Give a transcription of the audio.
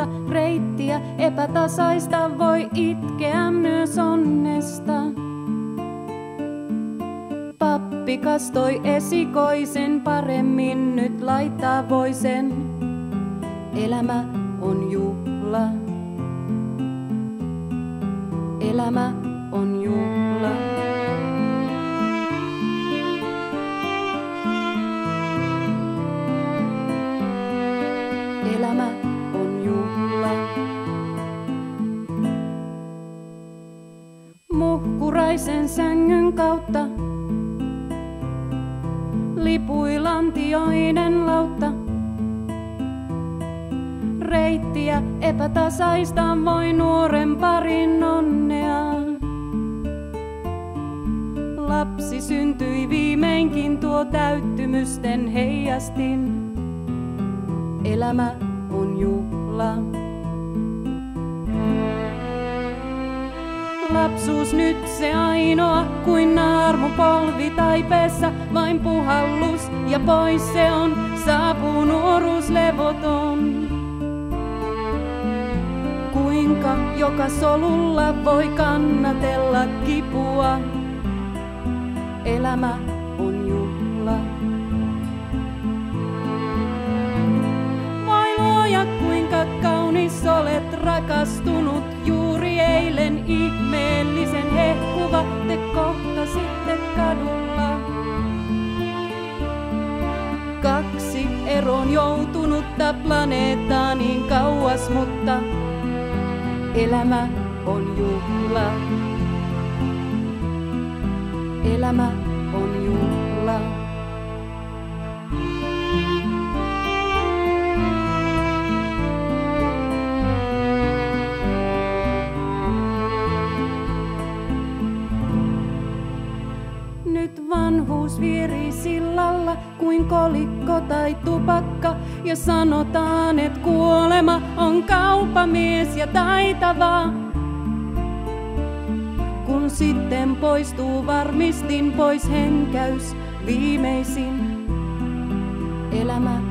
kautta reittiä epätasaista voi itkeä myös onnesta. Pappi kastoi esikoisen, paremmin nyt laittaa voi sen. Elämä on juhla. Elämä on juhla. Elämä on juhla. Muhkuraisen sängyn kautta lipui lantioinen lautta. Reittiä epätasaista voi nuoren parin onnea. Lapsi syntyi viimeinkin, tuo täyttymysten heijastin. Elämä on juhla. Lapsuus nyt se ainoa, kuin naarmupolvi taipeessa, vain puhallus ja pois se on, saapuu nuoruus levoton. Kuinka joka solulla voi kannatella kipua, elämä on juhla. Voi luoja, kuinka kaunis olet rakastunut, juuri eilen ihmeellisen hehkuva te kohtasitte kadulla. Kaksi eroon joutunutta planeettaa niin kauas, mutta elämä on juhla. Elämä on juhla. Nyt vanhuus vierii sillalla kuin kolikko tai tupakka, ja sanotaan, et kuolema on kauppamies ja taitava. Kun sitten poistuu varmistin, pois henkäys viimeisin, elämä